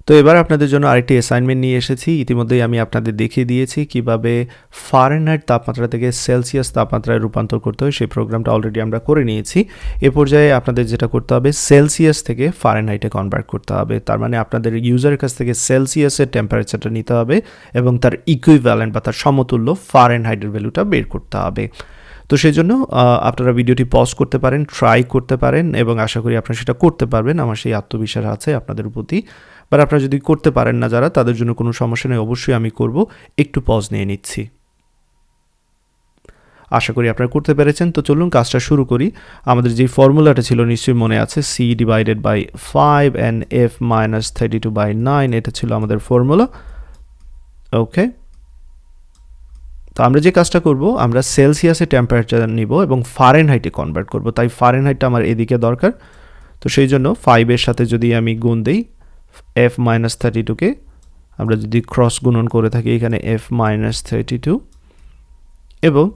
তো এবার আপনাদের জন্য আরেকটি অ্যাসাইনমেন্ট নিয়ে এসেছি। ইতিমধ্যেই আমি আপনাদের দেখিয়ে দিয়েছি কিভাবে ফারেনহাইট তাপমাত্রা থেকে সেলসিয়াস তাপমাত্রায় রূপান্তর করতে হয়, সেই প্রোগ্রামটা অলরেডি আমরা করে নিয়েছি। এ পর্যায়ে আপনাদের যেটা করতে হবে, সেলসিয়াস থেকে ফারেনহাইটে কনভার্ট করতে হবে। তার মানে আপনাদের ইউজারের কাছ থেকে সেলসিয়াসের টেম্পারেচারটা নিতে হবে এবং তার ইকুইভ্যালেন্ট বা তার সমতুল্য ফারেনহাইটের ভ্যালুটা বের করতে হবে। তো সেই জন্য আপনারা ভিডিওটি পজ করতে পারেন, ট্রাই করতে পারেন এবং আশা করি আপনারা সেটা করতে পারবেন। আমার সেই আত্মবিশ্বাস আছে আপনাদের প্রতি। বাট আপনারা যদি করতে পারেন না যারা, তাদের জন্য কোনো সমস্যা নেই, অবশ্যই আমি করব। একটু পজ নিয়ে নিচ্ছি। আশা করি আপনারা করতে পেরেছেন। তো চলুন কাজটা শুরু করি। আমাদের যে ফর্মুলাটা ছিল নিশ্চয়ই মনে আছে, C divided by 5 and F minus 32/9, এটা ছিল আমাদের ফর্মুলা। ওকে, তো আমরা যে কাজটা করব, আমরা সেলসিয়াসে টেম্পারেচার নিব এবং ফারেনহাইটে কনভার্ট করব। তাই ফারেনহাইটটা আমার এদিকে দরকার। তো সেই জন্য 5-এর সাথে যদি আমি গুণ দিই F মাইনাস 32কে, আমরা যদি ক্রস গুণন করে থাকি এখানে F মাইনাস 32, এবং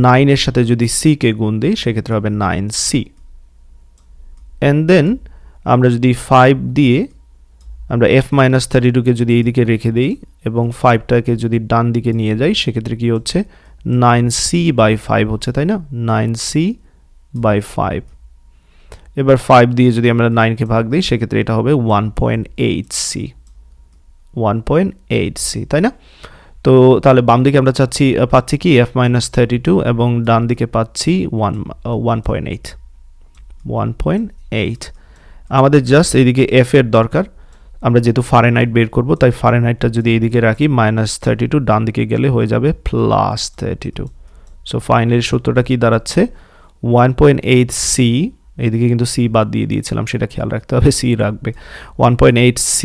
9-এর সাথে যদি C-কে গুণ দিই সেক্ষেত্রে হবে 9C। অ্যান্ড দেন আমরা যদি 5 দিয়ে আমরা F মাইনাস 32কে যদি এই দিকে রেখে দিই এবং 5টাকে যদি ডান দিকে নিয়ে যাই, সেক্ষেত্রে কি হচ্ছে, 9C/5 হচ্ছে, তাই না? 9C/5। এবার 5 দিয়ে যদি আমরা 9কে ভাগ দিই সেক্ষেত্রে এটা হবে 1.8C, 1.8C, তাই না? তো তাহলে বাম দিকে আমরা পাচ্ছি কি F মাইনাস 32 এবং ডান দিকে পাচ্ছি 1.8। আমাদের জাস্ট এইদিকে F এর দরকার। আমরা যেহেতু ফারেনহাইট বের করব, তাই ফারেনহাইটটা যদি এইদিকে রাখি -32, ডান দিকে গেলে হয়ে যাবে +32। সো ফাইনালি সূত্রটা কি দাঁড়াচ্ছে, 1.8C, এইদিকে কিন্তু C বাদ দিয়ে দিয়েছিলাম, সেটা খেয়াল রাখতে হবে, C রাখবে, 1.8C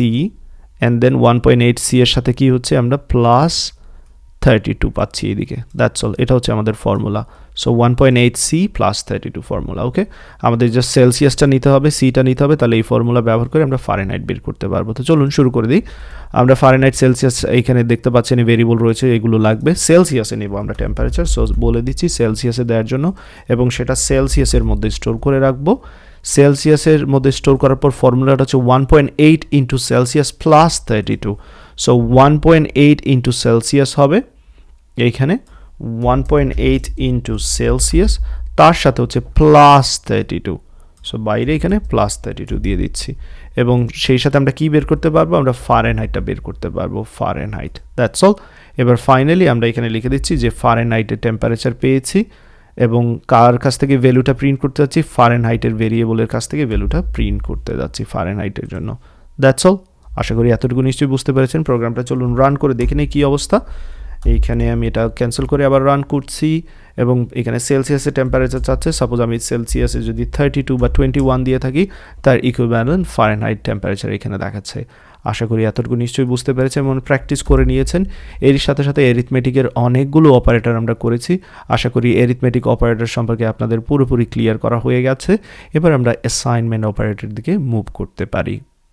অ্যান্ড দেন 1.8C এর সাথে কি হচ্ছে, আমরা +32 পাচ্ছি এইদিকে। দ্যাটস অল, এটা হচ্ছে আমাদের ফর্মুলা। So 1.8C +32 formula. ওকে, আমাদের জাস্ট সেলসিয়াসটা নিতে হবে, সিটা নিতে হবে, তাহলে এই ফর্মুলা ব্যবহার করে আমরা ফারেনহাইট বের করতে পারবো। তো চলুন শুরু করে দিই। আমরা ফারেনহাইট, সেলসিয়াস এইখানে দেখতে পাচ্ছেন ভেরিয়েবল রয়েছে, এগুলো লাগবে। সেলসিয়াসে নেব আমরা টেম্পারেচার, সো বলে দিচ্ছি সেলসিয়াসে দেওয়ার জন্য, এবং সেটা সেলসিয়াসের মধ্যে স্টোর করে রাখবো। সেলসিয়াসের মধ্যে স্টোর করার পর ফর্মুলাটা হচ্ছে 1.8 into Celsius plus 32। So 1.8 into Celsius হবে এইখানে 1.8 ইন্টু সেলসিয়াস, তার সাথে হচ্ছে +32। সো বাইরে এখানে +32 দিয়ে দিচ্ছি, এবং সেই সাথে আমরা কি বের করতে পারবো, আমরা ফারেনহাইটটা বের করতে পারবো, ফারেনহাইট। That's all. এবার ফাইনালি আমরা এখানে লিখে দিচ্ছি যে ফারেনহাইটের টেম্পারেচার পেয়েছি, এবং কার কাছ থেকে ভ্যালুটা প্রিন্ট করতে যাচ্ছি, ফারেনহাইটের ভেরিয়েবলের কাছ থেকে ভ্যালুটা প্রিন্ট করতে যাচ্ছি ফারেনহাইটের জন্য। That's all. আশা করি এতটুকু নিশ্চয়ই বুঝতে পেরেছেন প্রোগ্রামটা। চলুন রান করে দেখে নিই কী অবস্থা। এইখানে আমি এটা ক্যান্সেল করে আবার রান করছি, এবং এখানে সেলসিয়াসে টেম্পারেচার চাচ্ছে। সাপোজ আমি সেলসিয়াসে যদি 32 বা 21 দিয়ে থাকি, তার ইকুইভ্যালেন্ট ফারেনহাইট টেম্পারেচার এখানে দেখাচ্ছে। আশা করি এতটুকু নিশ্চয়ই বুঝতে পেরেছেন এবং প্র্যাকটিস করে নিয়েছেন। এর সাথে সাথে এরিথমেটিকের অনেকগুলো অপারেটর আমরা করেছি। আশা করি এরিথমেটিক অপারেটর সম্পর্কে আপনাদের পুরোপুরি ক্লিয়ার করা হয়ে গেছে। এবার আমরা অ্যাসাইনমেন্ট অপারেটর দিকে মুভ করতে পারি।